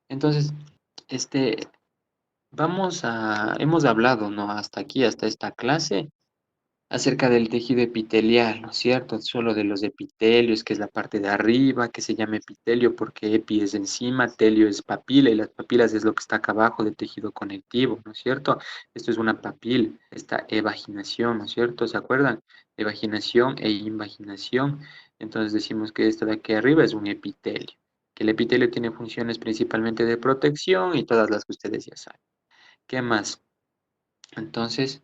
Entonces, este, hemos hablado, ¿no? Hasta aquí, hasta esta clase, acerca del tejido epitelial, ¿no es cierto? Solo de los epitelios, que es la parte de arriba, que se llama epitelio porque epi es encima, telio es papila, y las papilas es lo que está acá abajo del tejido conectivo, ¿no es cierto? Esto es una papila, esta evaginación, ¿no es cierto? ¿Se acuerdan? Evaginación e invaginación. Entonces decimos que esto de aquí arriba es un epitelio, que el epitelio tiene funciones principalmente de protección y todas las que ustedes ya saben. ¿Qué más? Entonces,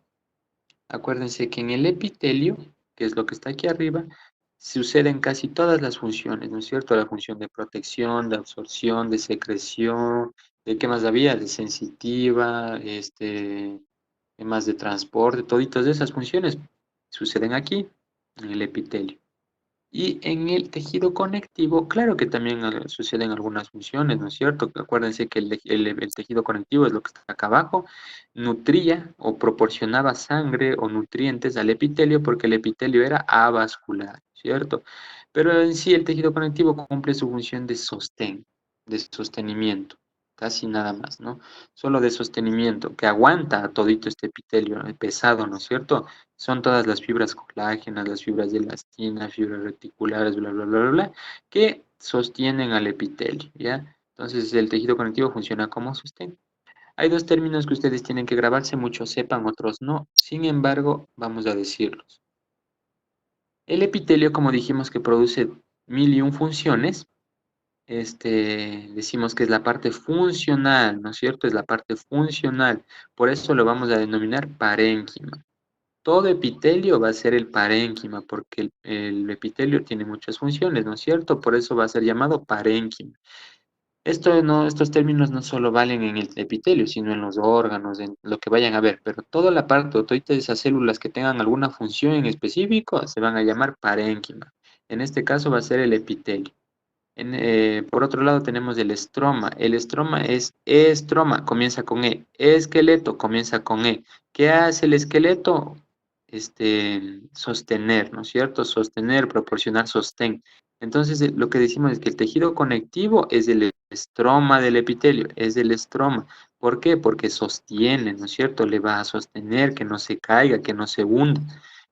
acuérdense que en el epitelio, que es lo que está aquí arriba, suceden casi todas las funciones, ¿no es cierto? La función de protección, de absorción, de secreción, ¿de qué más había? De sensitiva, de más de transporte, toditas esas funciones suceden aquí, en el epitelio. Y en el tejido conectivo, claro que también suceden algunas funciones, ¿no es cierto? Acuérdense que el tejido conectivo es lo que está acá abajo, nutría o proporcionaba sangre o nutrientes al epitelio porque el epitelio era avascular, ¿cierto? Pero en sí el tejido conectivo cumple su función de sostenimiento, casi nada más, ¿no? Solo de sostenimiento, que aguanta a todito este epitelio pesado, ¿no es cierto? Son todas las fibras colágenas, las fibras de elastina, fibras reticulares, bla, bla, bla, bla, bla, que sostienen al epitelio, ¿ya? Entonces el tejido conectivo funciona como sostén. Hay dos términos que ustedes tienen que grabarse, muchos sepan, otros no. Sin embargo, vamos a decirlos. El epitelio, como dijimos que produce mil y un funciones, decimos que es la parte funcional, ¿no es cierto? Es la parte funcional. Por eso lo vamos a denominar parénquima. Todo epitelio va a ser el parénquima, porque el epitelio tiene muchas funciones, ¿no es cierto? Por eso va a ser llamado parénquima. Estos términos no solo valen en el epitelio, sino en los órganos, en lo que vayan a ver, pero toda la parte o todas esas células que tengan alguna función en específico se van a llamar parénquima. En este caso va a ser el epitelio. Por otro lado tenemos el estroma. El estroma es estroma, comienza con E. Esqueleto comienza con E. ¿Qué hace el esqueleto? Sostener, ¿no es cierto? Sostener, proporcionar sostén. Entonces, lo que decimos es que el tejido conectivo es el estroma del epitelio, es el estroma. ¿Por qué? Porque sostiene, ¿no es cierto? Le va a sostener, que no se caiga, que no se hunda.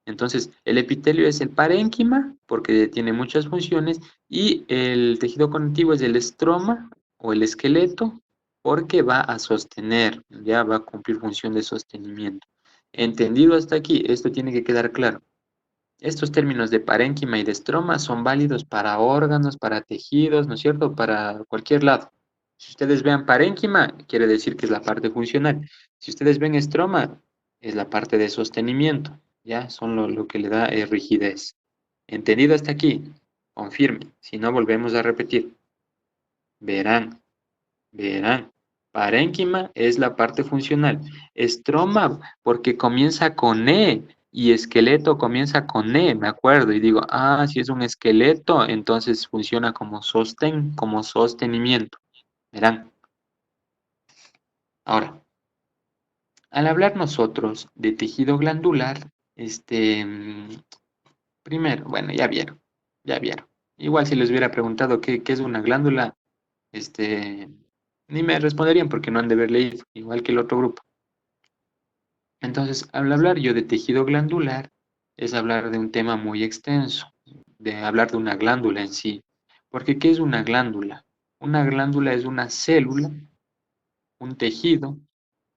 Entonces, el epitelio es el parénquima, porque tiene muchas funciones, y el tejido conectivo es el estroma o el esqueleto, porque va a sostener, ya va a cumplir función de sostenimiento. Entendido hasta aquí, esto tiene que quedar claro. Estos términos de parénquima y de estroma son válidos para órganos, para tejidos, ¿no es cierto? Para cualquier lado. Si ustedes vean parénquima, quiere decir que es la parte funcional. Si ustedes ven estroma, es la parte de sostenimiento, ¿ya? Son lo que le da rigidez. ¿Entendido hasta aquí? Confirme. Si no, volvemos a repetir. Verán, verán. Parénquima es la parte funcional. Estroma, porque comienza con E y esqueleto comienza con E, me acuerdo. Y digo, si es un esqueleto, entonces funciona como sostén, como sostenimiento. Verán. Ahora, al hablar nosotros de tejido glandular, primero, bueno, ya vieron, ya vieron. Igual si les hubiera preguntado qué es una glándula, este, ni me responderían porque no han de haber leído, igual que el otro grupo. Entonces, al hablar yo de tejido glandular, es hablar de un tema muy extenso, de hablar de una glándula en sí. Porque, ¿qué es una glándula? Una glándula es una célula, un tejido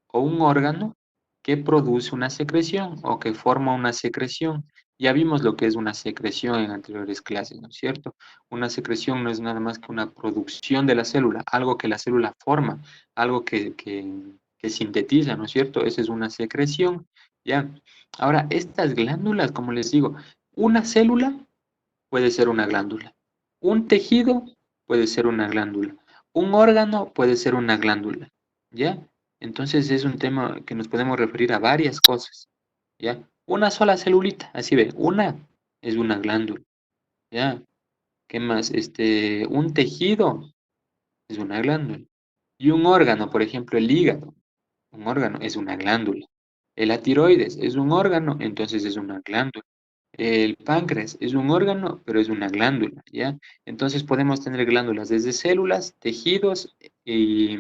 o un órgano que produce una secreción o que forma una secreción. Ya vimos lo que es una secreción en anteriores clases, ¿no es cierto? Una secreción no es nada más que una producción de la célula, algo que la célula forma, algo que sintetiza, ¿no es cierto? Esa es una secreción, ¿ya? Ahora, estas glándulas, como les digo, una célula puede ser una glándula, un tejido puede ser una glándula, un órgano puede ser una glándula, ¿ya? Entonces es un tema que nos podemos referir a varias cosas, ¿ya? Una sola celulita, así ve, una es una glándula, ¿ya? ¿Qué más? Un tejido es una glándula. Y un órgano, por ejemplo, el hígado, un órgano es una glándula. La tiroides es un órgano, entonces es una glándula. El páncreas es un órgano, pero es una glándula, ¿ya? Entonces podemos tener glándulas desde células, tejidos y,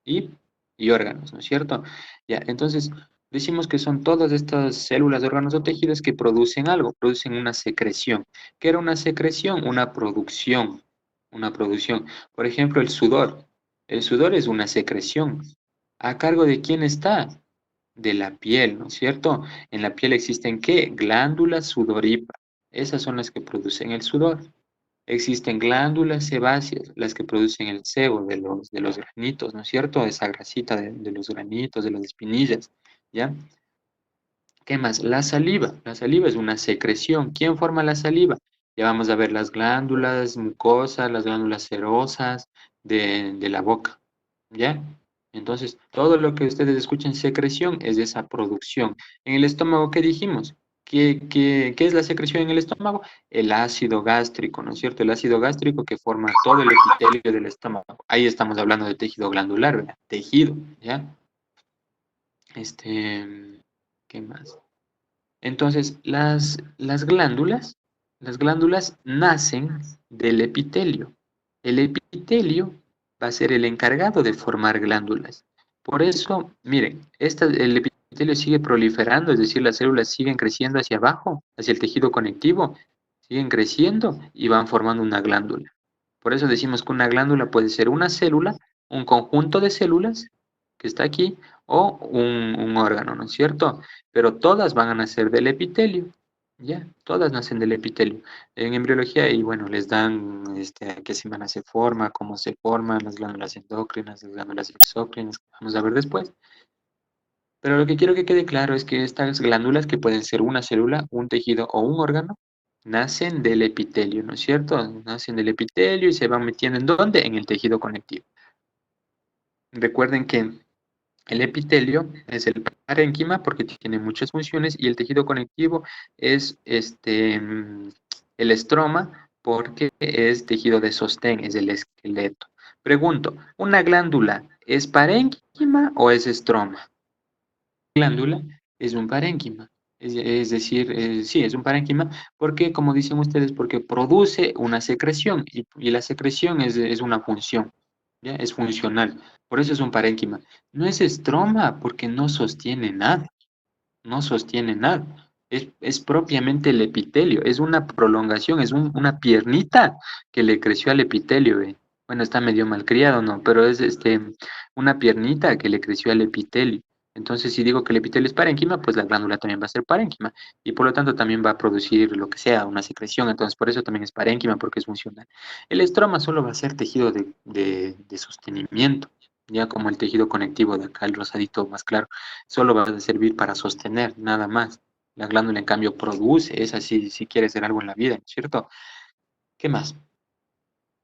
y, y órganos, ¿no es cierto? Ya, entonces decimos que son todas estas células de órganos o tejidos que producen algo, producen una secreción. ¿Qué era una secreción? Una producción, una producción. Por ejemplo, el sudor. El sudor es una secreción. ¿A cargo de quién está? De la piel, ¿no es cierto? En la piel existen ¿qué? Glándulas sudoríparas. Esas son las que producen el sudor. Existen glándulas sebáceas, las que producen el sebo de los granitos, ¿no es cierto? Esa grasita de los granitos, de las espinillas, ¿ya? ¿Qué más? La saliva. La saliva es una secreción. ¿Quién forma la saliva? Ya vamos a ver las glándulas mucosas, las glándulas serosas de la boca, ¿ya? Entonces, todo lo que ustedes escuchen secreción es de esa producción. En el estómago, ¿qué dijimos? ¿Qué es la secreción en el estómago? El ácido gástrico, ¿no es cierto? El ácido gástrico que forma todo el epitelio del estómago. Ahí estamos hablando de tejido glandular, ¿verdad? Tejido, ¿ya? Este, ¿qué más? Entonces, las glándulas nacen del epitelio. El epitelio va a ser el encargado de formar glándulas. Por eso, miren, el epitelio sigue proliferando, es decir, las células siguen creciendo hacia abajo, hacia el tejido conectivo, siguen creciendo y van formando una glándula. Por eso decimos que una glándula puede ser una célula, un conjunto de células que está aquí, o un órgano, ¿no es cierto? Pero todas van a nacer del epitelio, ¿ya? Todas nacen del epitelio. En embriología, y bueno, les dan a qué semana se forma, cómo se forman las glándulas endócrinas, las glándulas exócrinas, que vamos a ver después. Pero lo que quiero que quede claro es que estas glándulas, que pueden ser una célula, un tejido o un órgano, nacen del epitelio, ¿no es cierto? Nacen del epitelio y se van metiendo ¿en dónde? En el tejido conectivo. Recuerden que el epitelio es el parénquima porque tiene muchas funciones y el tejido conectivo es el estroma porque es tejido de sostén, es el esqueleto. Pregunto, ¿una glándula es parénquima o es estroma? Glándula es un parénquima, es decir, sí, es un parénquima porque, como dicen ustedes, porque produce una secreción y la secreción es una función, ¿ya? Es funcional, por eso es un parénquima. No es estroma porque no sostiene nada, no sostiene nada. Es propiamente el epitelio, es una prolongación, es una piernita que le creció al epitelio. Bueno, está medio malcriado, ¿no? Pero es una piernita que le creció al epitelio. Entonces, si digo que el epitelio es parénquima, pues la glándula también va a ser parénquima y por lo tanto también va a producir lo que sea, una secreción. Entonces, por eso también es parénquima porque es funcional. El estroma solo va a ser tejido de sostenimiento, ya como el tejido conectivo de acá, el rosadito más claro solo va a servir para sostener, nada más. La glándula, en cambio, produce, es así, si quiere hacer algo en la vida, ¿cierto? ¿Qué más?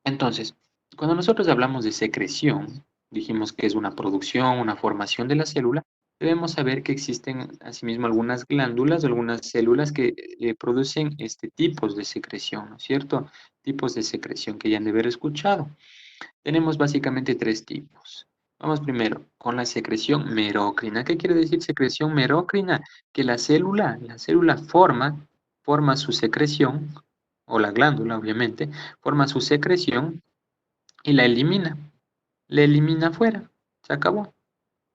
Entonces, cuando nosotros hablamos de secreción, dijimos que es una producción, una formación de la célula, debemos saber que existen asimismo algunas glándulas, algunas células que producen tipos de secreción, ¿no es cierto? Tipos de secreción que ya han de haber escuchado. Tenemos básicamente tres tipos. Vamos primero con la secreción merócrina. ¿Qué quiere decir secreción merócrina? Que la célula forma su secreción, o la glándula obviamente, forma su secreción y la elimina. La elimina afuera. Se acabó.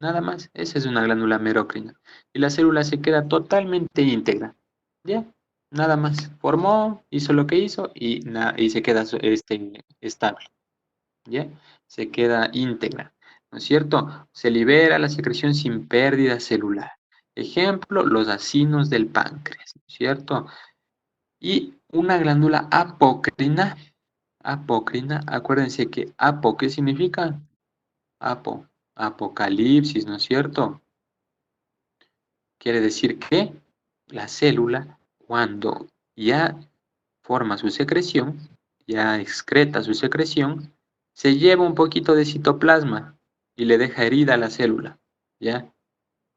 Nada más. Esa es una glándula merócrina. Y la célula se queda totalmente íntegra. ¿Ya? Nada más. Formó, hizo lo que hizo y se queda estable. ¿Ya? Se queda íntegra, ¿no es cierto? Se libera la secreción sin pérdida celular. Ejemplo, los acinos del páncreas, ¿no es cierto? Y una glándula apócrina, acuérdense que apo, ¿qué significa? Apo, apocalipsis, ¿no es cierto? Quiere decir que la célula, cuando ya forma su secreción, ya excreta su secreción, se lleva un poquito de citoplasma y le deja herida a la célula, ¿ya?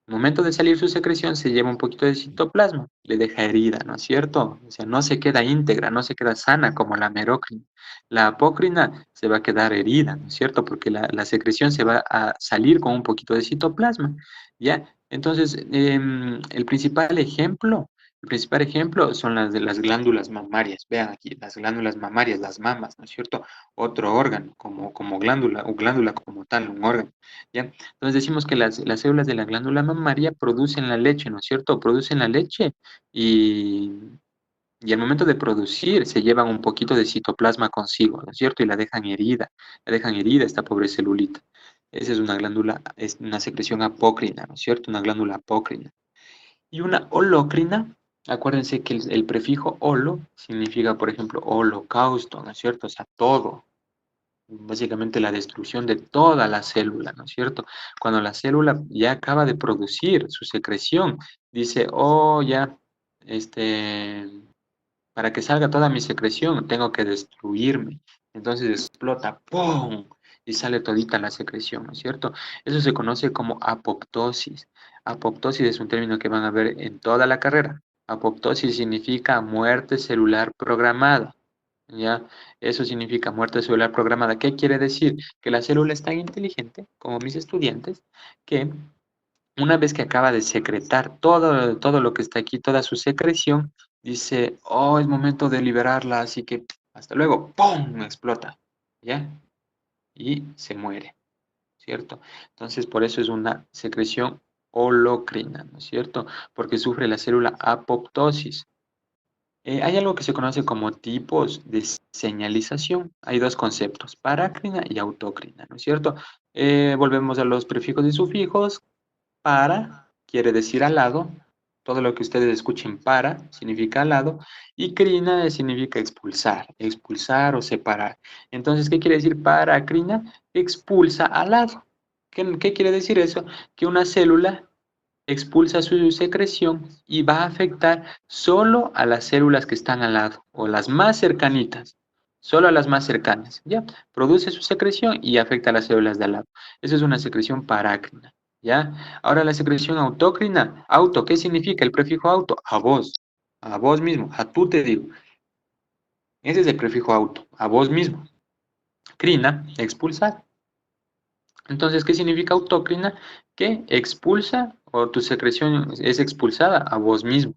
Al momento de salir su secreción se lleva un poquito de citoplasma, le deja herida, ¿no es cierto? O sea, no se queda íntegra, no se queda sana como la merocrina. La apócrina se va a quedar herida, ¿no es cierto? Porque la secreción se va a salir con un poquito de citoplasma, ¿ya? Entonces, el principal ejemplo El principal ejemplo son las de las glándulas mamarias. Vean aquí, las glándulas mamarias, las mamas, ¿no es cierto? Otro órgano, como glándula, o glándula como tal, un órgano, ¿ya? Entonces decimos que las células de la glándula mamaria producen la leche, ¿no es cierto? Producen la leche y, y al momento de producir se llevan un poquito de citoplasma consigo, ¿no es cierto? Y la dejan herida esta pobre celulita. Esa es una glándula, es una secreción apócrina, ¿no es cierto? Una glándula apócrina. Y una holócrina, acuérdense que el prefijo holo significa, por ejemplo, holocausto, ¿no es cierto? O sea, todo, básicamente la destrucción de toda la célula, ¿no es cierto? Cuando la célula ya acaba de producir su secreción, dice, oh, ya, este, para que salga toda mi secreción, tengo que destruirme. Entonces explota, ¡pum! Y sale todita la secreción, ¿no es cierto? Eso se conoce como apoptosis. Apoptosis es un término que van a ver en toda la carrera. Apoptosis significa muerte celular programada, ¿ya? Eso significa muerte celular programada. ¿Qué quiere decir? Que la célula es tan inteligente, como mis estudiantes, que una vez que acaba de secretar todo lo que está aquí, toda su secreción, dice, oh, es momento de liberarla, así que hasta luego, ¡pum! Explota, ¿ya? Y se muere, ¿cierto? Entonces, por eso es una secreción holocrina, ¿no es cierto? Porque sufre la célula apoptosis. Hay algo que se conoce como tipos de señalización. Hay dos conceptos, parácrina y autócrina, ¿no es cierto? Volvemos a los prefijos y sufijos. Para quiere decir al lado. Todo lo que ustedes escuchen para significa al lado. Y crina significa expulsar, expulsar o separar. Entonces, ¿qué quiere decir para crina? Expulsa al lado. ¿Qué quiere decir eso? Que una célula expulsa su secreción y va a afectar solo a las células que están al lado o las más cercanitas, solo a las más cercanas, ¿ya? Produce su secreción y afecta a las células de al lado. Eso es una secreción parácrina, ¿ya? Ahora la secreción autócrina, auto, ¿qué significa el prefijo auto? A vos mismo, a tú te digo. Ese es el prefijo auto, a vos mismo. Crina, expulsar. Entonces, ¿qué significa autócrina? Que expulsa o tu secreción es expulsada a vos mismo,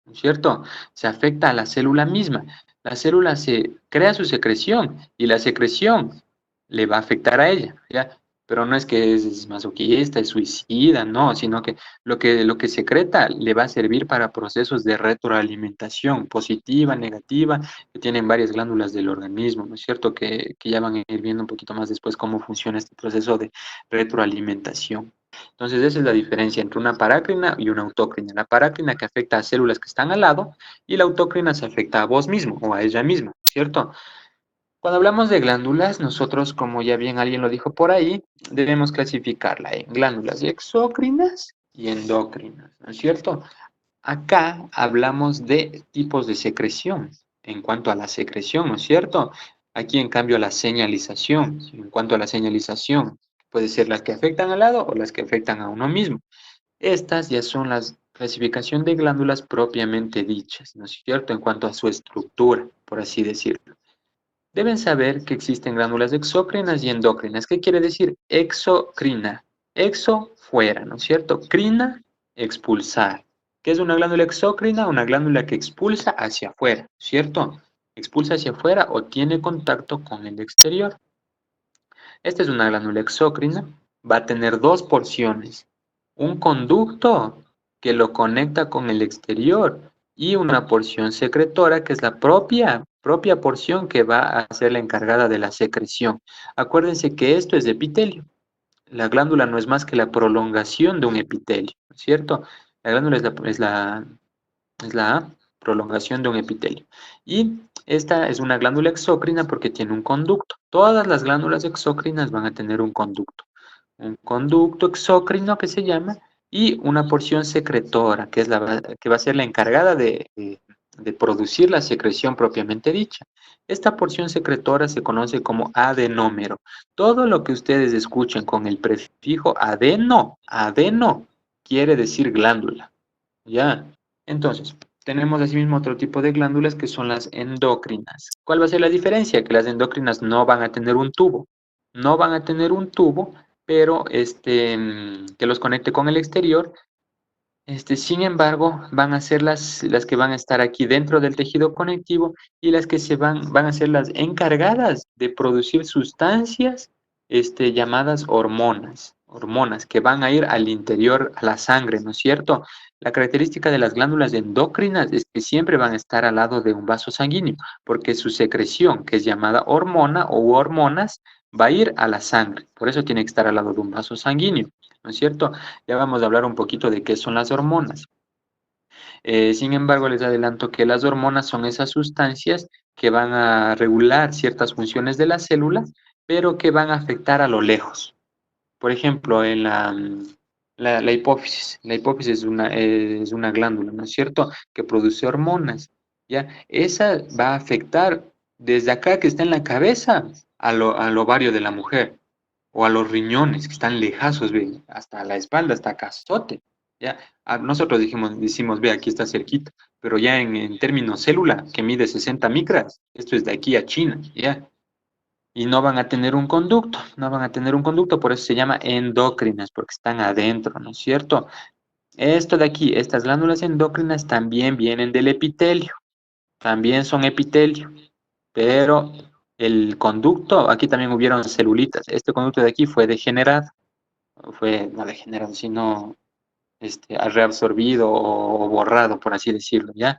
¿no es cierto? Se afecta a la célula misma. La célula se crea su secreción y la secreción le va a afectar a ella, ¿ya? Pero no es que es masoquista, es suicida, no, sino que lo que secreta le va a servir para procesos de retroalimentación positiva, negativa, que tienen varias glándulas del organismo, ¿no es cierto? Que ya van a ir viendo un poquito más después cómo funciona este proceso de retroalimentación. Entonces, esa es la diferencia entre una parácrina y una autócrina. La parácrina que afecta a células que están al lado y la autócrina se afecta a vos mismo o a ella misma, ¿cierto? Cuando hablamos de glándulas, nosotros, como ya bien alguien lo dijo por ahí, debemos clasificarla en glándulas exócrinas y endócrinas, ¿no es cierto? Acá hablamos de tipos de secreción, en cuanto a la secreción, ¿no es cierto? Aquí, en cambio, la señalización, en cuanto a la señalización, puede ser las que afectan al lado o las que afectan a uno mismo. Estas ya son las clasificación de glándulas propiamente dichas, ¿no es cierto? En cuanto a su estructura, por así decirlo. Deben saber que existen glándulas exócrinas y endócrinas. ¿Qué quiere decir exocrina? Exo, fuera, ¿no es cierto? Crina, expulsar. ¿Qué es una glándula exócrina? Una glándula que expulsa hacia afuera, ¿cierto? Expulsa hacia afuera o tiene contacto con el exterior. Esta es una glándula exócrina. Va a tener dos porciones. Un conducto que lo conecta con el exterior y una porción secretora que es la propia porción que va a ser la encargada de la secreción. Acuérdense que esto es epitelio. La glándula no es más que la prolongación de un epitelio, ¿no es cierto? La glándula es la prolongación de un epitelio. Y esta es una glándula exócrina porque tiene un conducto. Todas las glándulas exócrinas van a tener un conducto. Un conducto exócrino que se llama y una porción secretora que que va a ser la encargada de producir la secreción propiamente dicha. Esta porción secretora se conoce como adenómero. Todo lo que ustedes escuchen con el prefijo adeno, quiere decir glándula. ¿Ya? Entonces, tenemos asimismo otro tipo de glándulas que son las endócrinas. ¿Cuál va a ser la diferencia? Que las endócrinas no van a tener un tubo. No van a tener un tubo, pero que los conecte con el exterior, Sin embargo, van a ser las que van a estar aquí dentro del tejido conectivo y las que van a ser las encargadas de producir sustancias, llamadas hormonas que van a ir al interior, a la sangre, ¿no es cierto? La característica de las glándulas endocrinas es que siempre van a estar al lado de un vaso sanguíneo, porque su secreción, que es llamada hormona o hormonas, va a ir a la sangre. Por eso tiene que estar al lado de un vaso sanguíneo, ¿no es cierto? Ya vamos a hablar un poquito de qué son las hormonas. Sin embargo, les adelanto que las hormonas son esas sustancias que van a regular ciertas funciones de la célula, pero que van a afectar a lo lejos. Por ejemplo, en la hipófisis. La hipófisis es una glándula, ¿no es cierto?, que produce hormonas, ¿ya? Esa va a afectar desde acá, que está en la cabeza, al ovario de la mujer o a los riñones que están lejazos, ve, hasta la espalda, hasta cazote, ¿ya? Nosotros decimos, ve, aquí está cerquita, pero ya en términos célula, que mide 60 micras, esto es de aquí a China, ¿ya? Y no van a tener un conducto, no van a tener un conducto, por eso se llama endocrinas, porque están adentro, ¿no es cierto? Esto de aquí, estas glándulas endocrinas también vienen del epitelio, también son epitelio, pero el conducto, aquí también hubieron celulitas, este conducto de aquí fue degenerado, fue no degenerado, sino reabsorbido o borrado, por así decirlo, ¿ya?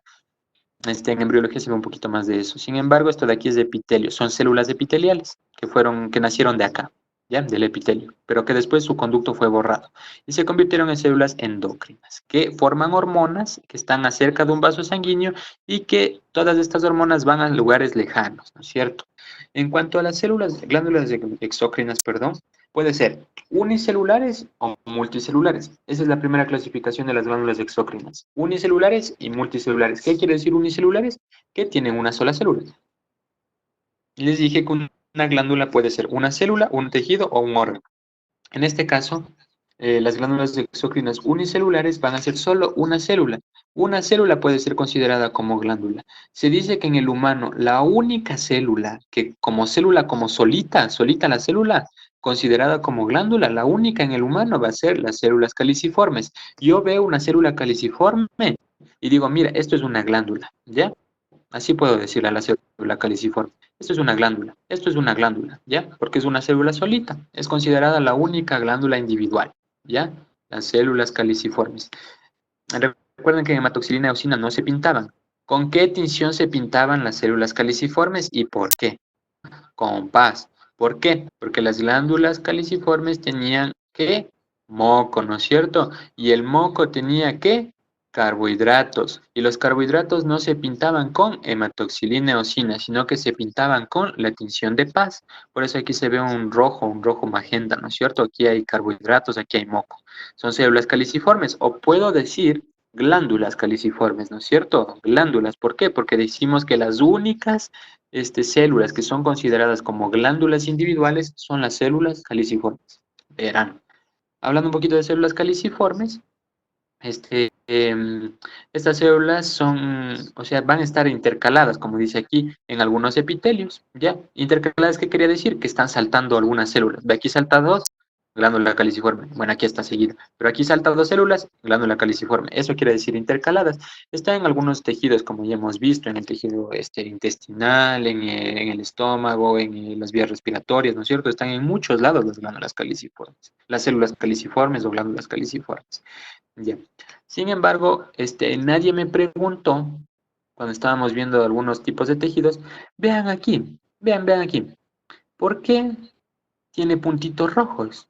En embriología se ve un poquito más de eso. Sin embargo, esto de aquí es de epitelio, son células epiteliales que nacieron de acá, ¿ya? Del epitelio, pero que después su conducto fue borrado y se convirtieron en células endócrinas, que forman hormonas que están acerca de un vaso sanguíneo y que todas estas hormonas van a lugares lejanos, ¿no es cierto? En cuanto a las células, glándulas exócrinas, perdón, puede ser unicelulares o multicelulares. Esa es la primera clasificación de las glándulas exócrinas. Unicelulares y multicelulares. ¿Qué quiere decir unicelulares? Que tienen una sola célula. Y les dije que una glándula puede ser una célula, un tejido o un órgano. En este caso, las glándulas exócrinas unicelulares van a ser solo una célula. Una célula puede ser considerada como glándula. Se dice que en el humano la única célula que como célula, como solita, solita la célula, considerada como glándula, la única en el humano va a ser las células caliciformes. Yo veo una célula caliciforme y digo, mira, esto es una glándula, ¿ya? Así puedo decirle a la célula caliciforme. Esto es una glándula, esto es una glándula, ¿ya? Porque es una célula solita. Es considerada la única glándula individual, ¿ya? Las células caliciformes. Recuerden que en hematoxilina y eosina no se pintaban. ¿Con qué tinción se pintaban las células caliciformes y por qué? Con paz. ¿Por qué? Porque las glándulas caliciformes tenían ¿qué? Moco, ¿no es cierto? Y el moco tenía ¿qué? Carbohidratos. Y los carbohidratos no se pintaban con hematoxilina eosina, sino que se pintaban con la tinción de paz. Por eso aquí se ve un rojo magenta, ¿no es cierto? Aquí hay carbohidratos, aquí hay moco. Son células caliciformes. O puedo decir glándulas caliciformes, ¿no es cierto? Glándulas. ¿Por qué? Porque decimos que las únicas células que son consideradas como glándulas individuales son las células caliciformes. Verán, hablando un poquito de células caliciformes, estas células son, o sea, van a estar intercaladas, como dice aquí, en algunos epitelios, ¿ya? Intercaladas, ¿qué quería decir? Que están saltando algunas células. De aquí salta dos, glándula caliciforme. Bueno, aquí está seguida. Pero aquí saltan dos células, glándula caliciforme. Eso quiere decir intercaladas. Está en algunos tejidos, como ya hemos visto, en el tejido intestinal, en el estómago, en las vías respiratorias, ¿no es cierto? Están en muchos lados las glándulas caliciformes. Las células caliciformes o glándulas caliciformes. Ya. Sin embargo, nadie me preguntó, cuando estábamos viendo algunos tipos de tejidos, vean aquí, vean aquí, ¿por qué tiene puntitos rojos?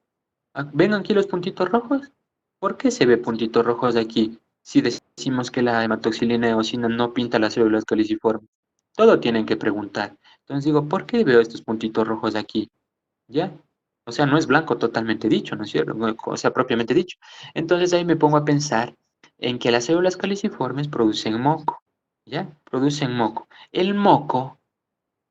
¿Ven aquí los puntitos rojos? ¿Por qué se ve puntitos rojos aquí si decimos que la hematoxilina eosina no pinta las células caliciformes? Todo tienen que preguntar. Entonces digo, ¿por qué veo estos puntitos rojos aquí? ¿Ya? O sea, no es blanco totalmente dicho, ¿no es cierto? O sea, propiamente dicho. Entonces ahí me pongo a pensar en que las células caliciformes producen moco, ¿ya? Producen moco. El moco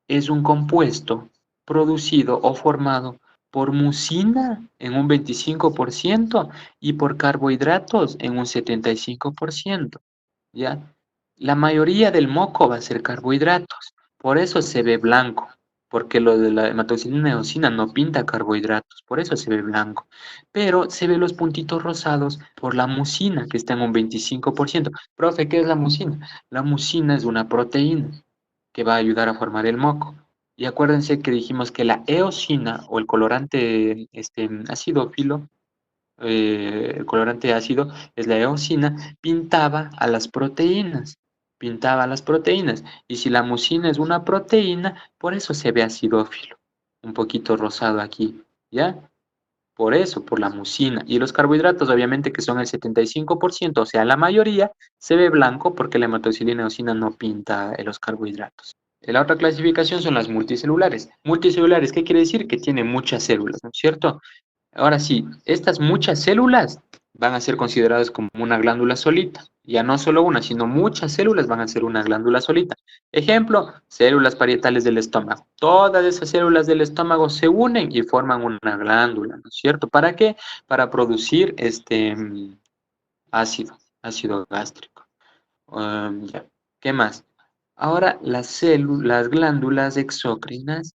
es un compuesto producido o formado por mucina en un 25% y por carbohidratos en un 75%, ¿ya? La mayoría del moco va a ser carbohidratos, por eso se ve blanco, porque lo de la hematoxilina y eosina no pinta carbohidratos, por eso se ve blanco. Pero se ve los puntitos rosados por la mucina, que está en un 25%. Profe, ¿qué es la mucina? La mucina es una proteína que va a ayudar a formar el moco. Y acuérdense que dijimos que la eosina o el colorante acidófilo, el colorante ácido es la eosina, pintaba a las proteínas. Y si la mucina es una proteína, por eso se ve acidófilo, un poquito rosado aquí, ¿ya? Por eso, por la mucina. Y los carbohidratos, obviamente, que son el 75%, o sea, la mayoría, se ve blanco porque la hematoxilina eosina no pinta los carbohidratos. La otra clasificación son las multicelulares. Multicelulares, ¿qué quiere decir? Que tiene muchas células, ¿no es cierto? Ahora sí, estas muchas células van a ser consideradas como una glándula solita. Ya no solo una, sino muchas células van a ser una glándula solita. Ejemplo, células parietales del estómago. Todas esas células del estómago se unen y forman una glándula, ¿no es cierto? ¿Para qué? Para producir ácido gástrico. Ya. ¿Qué más? Ahora, las glándulas exócrinas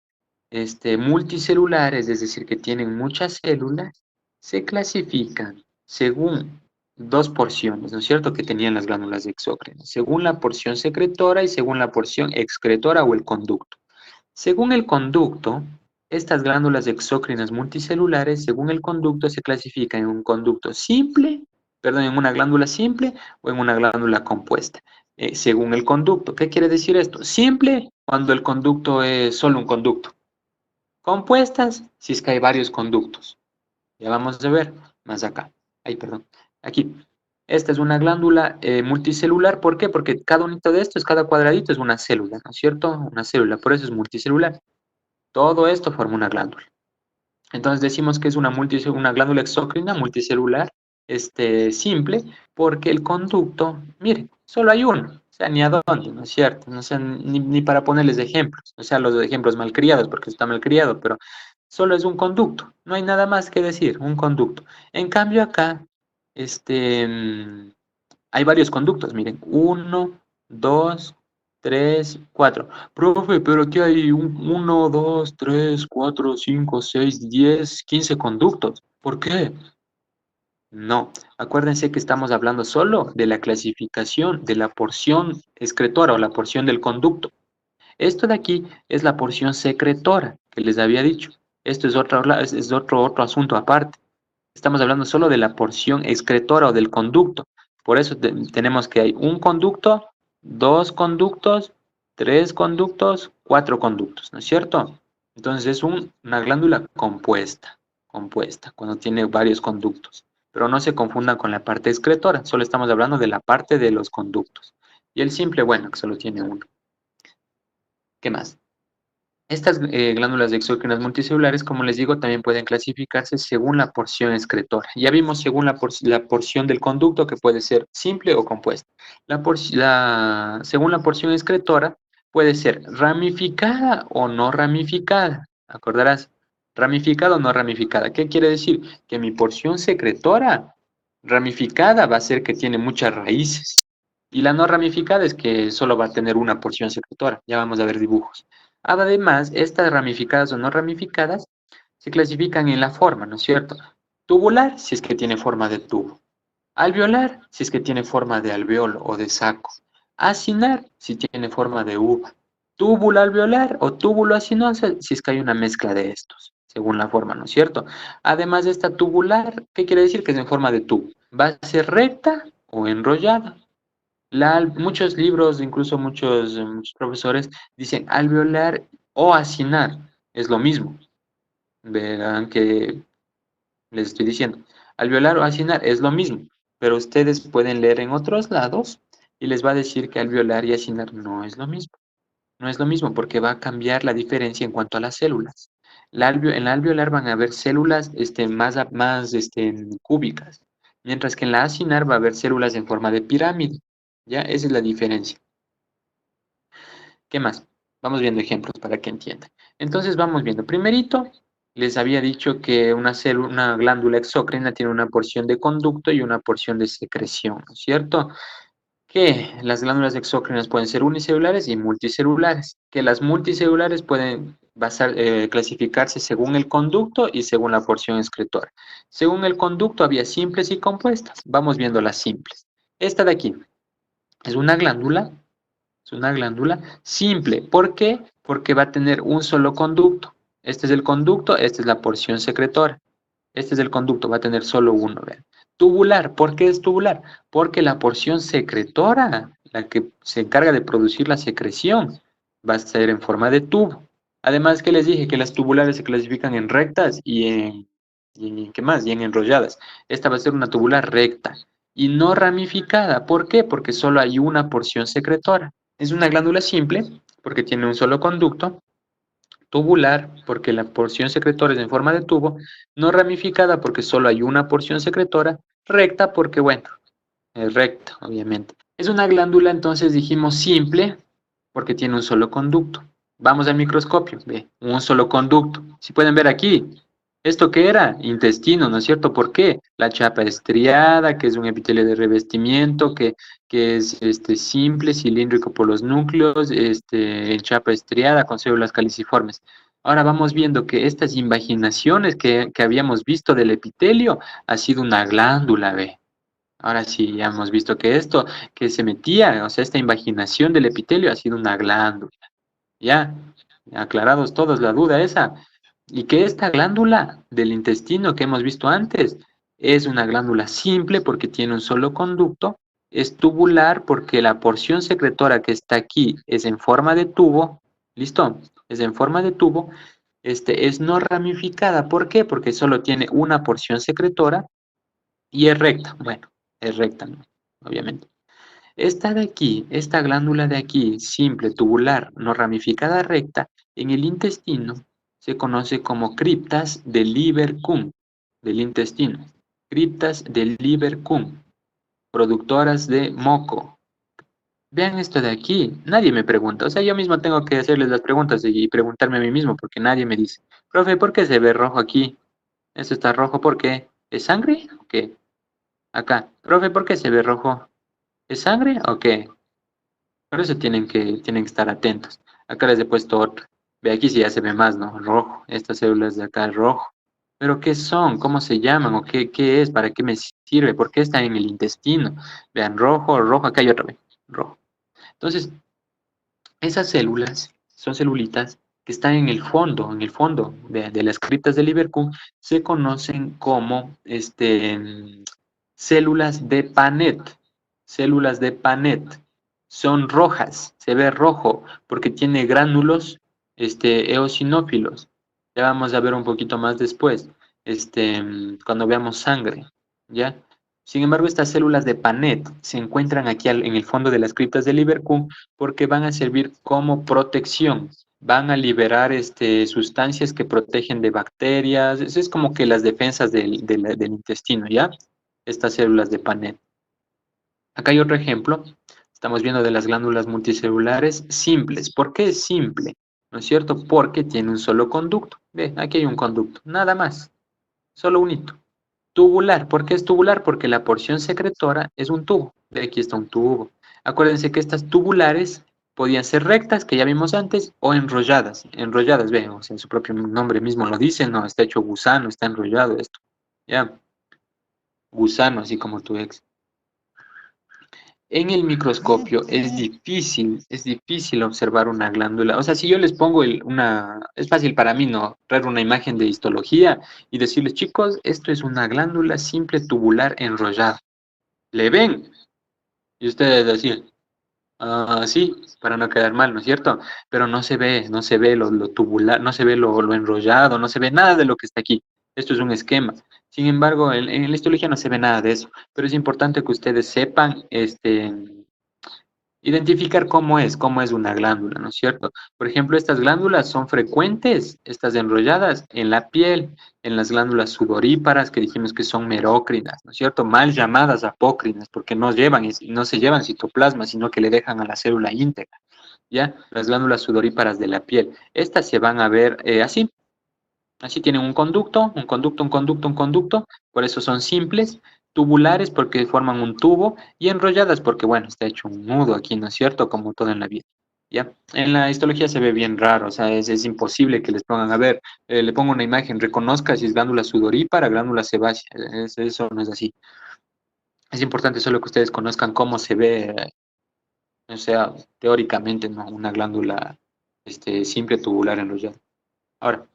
multicelulares, es decir, que tienen muchas células, se clasifican según dos porciones, ¿no es cierto?, que tenían las glándulas exócrinas, según la porción secretora y según la porción excretora o el conducto. Según el conducto, estas glándulas exócrinas multicelulares, según el conducto, se clasifican en un conducto simple, perdón, en una glándula simple o en una glándula compuesta. Según el conducto, ¿qué quiere decir esto? Simple, cuando el conducto es solo un conducto. Compuestas, si es que hay varios conductos. Ya vamos a ver más acá. Ay, perdón. Aquí. Esta es una glándula multicelular. ¿Por qué? Porque cada unito de estos, cada cuadradito es una célula, ¿no es cierto? Una célula, por eso es multicelular. Todo esto forma una glándula. Entonces decimos que es una glándula exócrina multicelular, simple, porque el conducto, mire, solo hay uno, o sea, ni a dónde, ¿no es cierto? No sé, ni para ponerles ejemplos, o sea, los ejemplos malcriados, porque está malcriado, pero solo es un conducto, no hay nada más que decir, un conducto. En cambio acá, este, mm, hay varios conductos, miren, uno, dos, tres, cuatro. Profe, pero aquí hay uno, dos, tres, cuatro, cinco, seis, 10, 15 conductos. ¿Por qué? No, acuérdense que estamos hablando solo de la clasificación de la porción excretora o la porción del conducto. Esto de aquí es la porción secretora que les había dicho. Esto es otro asunto aparte. Estamos hablando solo de la porción excretora o del conducto. Por eso tenemos que hay un conducto, dos conductos, tres conductos, cuatro conductos, ¿no es cierto? Entonces es una glándula compuesta, cuando tiene varios conductos. Pero no se confundan con la parte excretora, solo estamos hablando de la parte de los conductos. Y el simple, bueno, que solo tiene uno. ¿Qué más? Estas glándulas exócrinas multicelulares, como les digo, también pueden clasificarse según la porción excretora. Ya vimos según la porción del conducto, que puede ser simple o compuesta. Según la porción excretora, puede ser ramificada o no ramificada. ¿Acordarás? Ramificada o no ramificada. ¿Qué quiere decir? Que mi porción secretora ramificada va a ser que tiene muchas raíces. Y la no ramificada es que solo va a tener una porción secretora. Ya vamos a ver dibujos. Además, estas ramificadas o no ramificadas se clasifican en la forma, ¿no es cierto? Tubular, si es que tiene forma de tubo. Alveolar, si es que tiene forma de alveolo o de saco. Acinar, si tiene forma de uva. Túbulo alveolar o túbulo acinoso, si es que hay una mezcla de estos, según la forma, ¿no es cierto? Además de esta tubular, ¿qué quiere decir? Que es en forma de tubo. Va a ser recta o enrollada. Muchos libros, incluso muchos profesores, dicen alveolar o acinar, es lo mismo. Verán que les estoy diciendo, alveolar o acinar es lo mismo, pero ustedes pueden leer en otros lados y les va a decir que alveolar y acinar no es lo mismo. No es lo mismo porque va a cambiar la diferencia en cuanto a las células. En la alveolar van a haber células más cúbicas, mientras que en la acinar va a haber células en forma de pirámide. ¿Ya? Esa es la diferencia. ¿Qué más? Vamos viendo ejemplos para que entiendan. Entonces vamos viendo. Primerito, les había dicho que una glándula exócrina tiene una porción de conducto y una porción de secreción, ¿no es cierto? que las glándulas exócrinas pueden ser unicelulares y multicelulares, que las multicelulares pueden clasificarse según el conducto y según la porción excretora. Según el conducto había simples y compuestas. Vamos viendo las simples. Esta de aquí es una glándula simple. ¿Por qué? Porque va a tener un solo conducto. Este es el conducto, esta es la porción secretora. Este es el conducto, va a tener solo uno, vean. Tubular, ¿por qué es tubular? Porque la porción secretora, la que se encarga de producir la secreción, va a ser en forma de tubo. Además que les dije que las tubulares se clasifican en rectas ¿qué más? Y en enrolladas. Esta va a ser una tubular recta y no ramificada. ¿Por qué? Porque solo hay una porción secretora. Es una glándula simple porque tiene un solo conducto, tubular, porque la porción secretora es en forma de tubo, no ramificada porque solo hay una porción secretora, recta porque, bueno, es recta, obviamente. Es una glándula, entonces dijimos simple, porque tiene un solo conducto. Vamos al microscopio, ve, un solo conducto. Si pueden ver aquí, ¿esto qué era? Intestino, ¿no es cierto? ¿Por qué? La chapa estriada, que es un epitelio de revestimiento, que es simple, cilíndrico por los núcleos, en chapa estriada con células caliciformes. Ahora vamos viendo que estas invaginaciones que habíamos visto del epitelio ha sido una glándula, ve. Ahora sí, ya hemos visto que esto que se metía, o sea, esta invaginación del epitelio ha sido una glándula. Ya, aclarados todos la duda esa. Y que esta glándula del intestino que hemos visto antes es una glándula simple porque tiene un solo conducto, es tubular porque la porción secretora que está aquí es en forma de tubo, ¿listo? Es en forma de tubo, es no ramificada. ¿Por qué? Porque solo tiene una porción secretora y es recta. Bueno, es recta, ¿no? Obviamente. Esta de aquí, esta glándula de aquí, simple, tubular, no ramificada recta, en el intestino se conoce como criptas del Lieberkühn, del intestino. Criptas del Lieberkühn, productoras de moco. Vean esto de aquí, nadie me pregunta, o sea, yo mismo tengo que hacerles las preguntas y preguntarme a mí mismo, porque nadie me dice, profe, ¿por qué se ve rojo aquí? Esto está rojo, ¿por qué? ¿Es sangre o qué? Acá, profe, ¿por qué se ve rojo? ¿Es sangre o qué? Por eso tienen que estar atentos. Acá les he puesto otra. Ve aquí si ya se ve más, ¿no? Rojo. Estas células de acá, rojo. ¿Pero qué son? ¿Cómo se llaman? ¿O qué es? ¿Para qué me sirve? ¿Por qué está en el intestino? Vean, rojo, rojo. Acá hay otra vez. Rojo. Entonces, esas células son celulitas que están en el fondo de las criptas de Lieberkühn, se conocen como células de Panet. Células de Panet. Son rojas, se ve rojo, porque tiene gránulos eosinófilos. Ya vamos a ver un poquito más después, cuando veamos sangre, ¿ya? Sin embargo, estas células de Panet se encuentran aquí en el fondo de las criptas de Lieberkühn porque van a servir como protección, van a liberar sustancias que protegen de bacterias, es como que las defensas del intestino, ¿ya? Estas células de Panet. Acá hay otro ejemplo, estamos viendo de las glándulas multicelulares simples. ¿Por qué es simple? ¿No es cierto? Porque tiene un solo conducto. Ve, aquí hay un conducto, nada más, solo un hito. Tubular, ¿por qué es tubular? Porque la porción secretora es un tubo. De aquí está un tubo. Acuérdense que estas tubulares podían ser rectas, que ya vimos antes, o enrolladas. Enrolladas, ven, o sea, en su propio nombre mismo lo dice, no, está hecho gusano, está enrollado esto. Ya, gusano, así como tu ex. En el microscopio es difícil observar una glándula. O sea, si yo les pongo es fácil para mí, ¿no? Traer una imagen de histología y decirles, chicos, esto es una glándula simple tubular enrollada. ¿Le ven? Y ustedes decían, ah, sí, para no quedar mal, ¿no es cierto? Pero no se ve lo tubular, no se ve lo enrollado, no se ve nada de lo que está aquí. Esto es un esquema. Sin embargo, en la histología no se ve nada de eso. Pero es importante que ustedes sepan, identificar cómo es una glándula, ¿no es cierto? Por ejemplo, estas glándulas son frecuentes, estas enrolladas en la piel, en las glándulas sudoríparas que dijimos que son merócrinas, ¿no es cierto? Mal llamadas apócrinas, porque no se llevan citoplasma, sino que le dejan a la célula íntegra, ¿ya? Las glándulas sudoríparas de la piel. Estas se van a ver así tienen un conducto, por eso son simples, tubulares porque forman un tubo y enrolladas porque, bueno, está hecho un nudo aquí, ¿no es cierto? Como todo en la vida. ¿Ya? En la histología se ve bien raro, o sea, es imposible que les pongan, a ver, le pongo una imagen, reconozca si es glándula sudorípara, glándula sebácea, eso no es así. Es importante solo que ustedes conozcan cómo se ve, o sea, teóricamente, ¿no? Una glándula simple tubular enrollada. Ahora,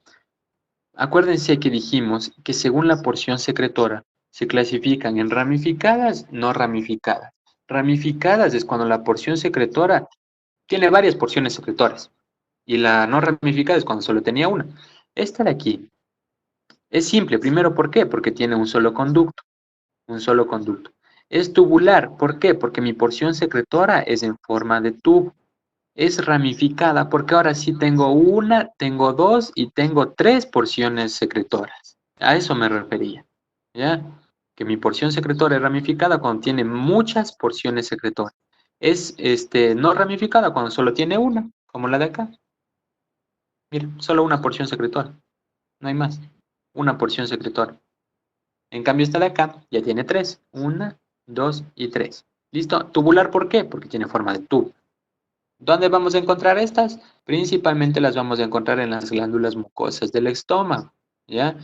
acuérdense que dijimos que según la porción secretora se clasifican en ramificadas, no ramificadas. Ramificadas es cuando la porción secretora tiene varias porciones secretoras y la no ramificada es cuando solo tenía una. Esta de aquí es simple. Primero, ¿por qué? Porque tiene un solo conducto, un solo conducto. Es tubular, ¿por qué? Porque mi porción secretora es en forma de tubo. Es ramificada porque ahora sí tengo una, tengo dos y tengo tres porciones secretoras. A eso me refería, ¿ya? Que mi porción secretora es ramificada cuando tiene muchas porciones secretoras. Es no ramificada cuando solo tiene una, como la de acá. Mira, solo una porción secretora, no hay más. Una porción secretora. En cambio, esta de acá ya tiene tres. Una, dos y tres. ¿Listo? Tubular, ¿por qué? Porque tiene forma de tubo. ¿Dónde vamos a encontrar estas? Principalmente las vamos a encontrar en las glándulas mucosas del estómago, ¿ya?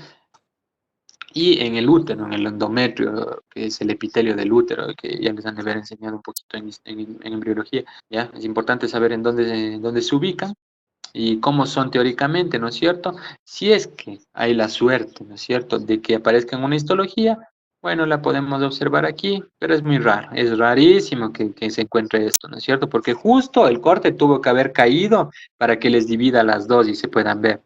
Y en el útero, en el endometrio, que es el epitelio del útero, que ya les han de haber enseñado un poquito en embriología, ¿ya? Es importante saber en dónde se ubican y cómo son teóricamente, ¿no es cierto? Si es que hay la suerte, ¿no es cierto?, de que aparezca en una histología, bueno, la podemos observar aquí, pero es muy raro, es rarísimo que se encuentre esto, ¿no es cierto? Porque justo el corte tuvo que haber caído para que les divida las dos y se puedan ver.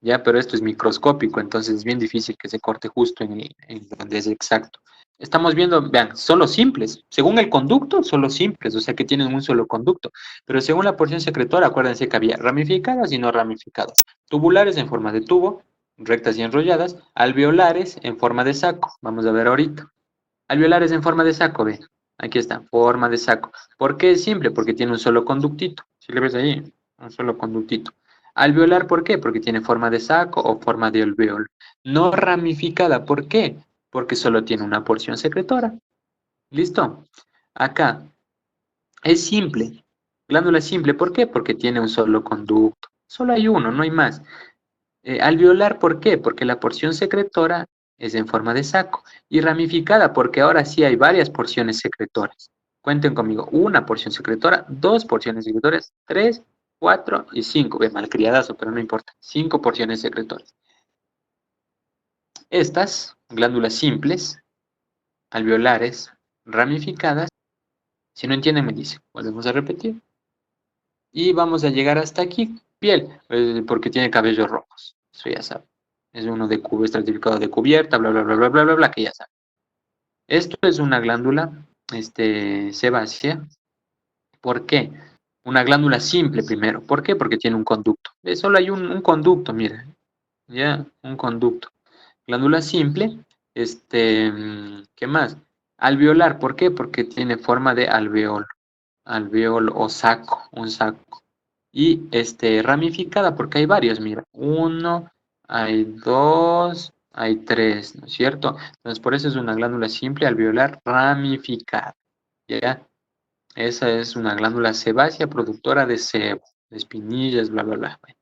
Ya, pero esto es microscópico, entonces es bien difícil que se corte justo en donde es exacto. Estamos viendo, vean, solo simples. Según el conducto, solo simples, o sea que tienen un solo conducto. Pero según la porción secretora, acuérdense que había ramificadas y no ramificadas. Tubulares en forma de tubo, rectas y enrolladas. Alveolares en forma de saco. Vamos a ver ahorita. Alveolares en forma de saco, ve. Aquí está, forma de saco. ¿Por qué es simple? Porque tiene un solo conductito. Si le ves ahí, un solo conductito. Alveolar, ¿por qué? Porque tiene forma de saco o forma de alveolo. No ramificada, ¿por qué? Porque solo tiene una porción secretora. ¿Listo? Acá es simple. Glándula simple, ¿por qué? Porque tiene un solo conducto. Solo hay uno, no hay más. Alveolar, ¿por qué? Porque la porción secretora es en forma de saco. Y ramificada, porque ahora sí hay varias porciones secretoras. Cuenten conmigo. Una porción secretora, dos porciones secretoras, tres, cuatro y cinco. Ve, malcriadazo, pero no importa. Cinco porciones secretoras. Estas, glándulas simples, alveolares, ramificadas. Si no entienden, me dicen. Volvemos a repetir. Y vamos a llegar hasta aquí. Piel, porque tiene cabellos rojos. Eso ya saben. Es uno de estratificado de cubierta, bla, bla, bla, bla, bla, bla, bla, que ya saben. Esto es una glándula sebácea. ¿Por qué? Una glándula simple primero. ¿Por qué? Porque tiene un conducto. Solo hay un conducto, mira. Ya, un conducto. Glándula simple. ¿Qué más? Alveolar. ¿Por qué? Porque tiene forma de alveolo. Alveolo o saco, un saco. Y ramificada, porque hay varios, mira, uno, hay dos, hay tres, ¿no es cierto? Entonces, por eso es una glándula simple alveolar ramificada, ¿ya? Esa es una glándula sebácea productora de sebo, de espinillas, bla, bla, bla. Bueno,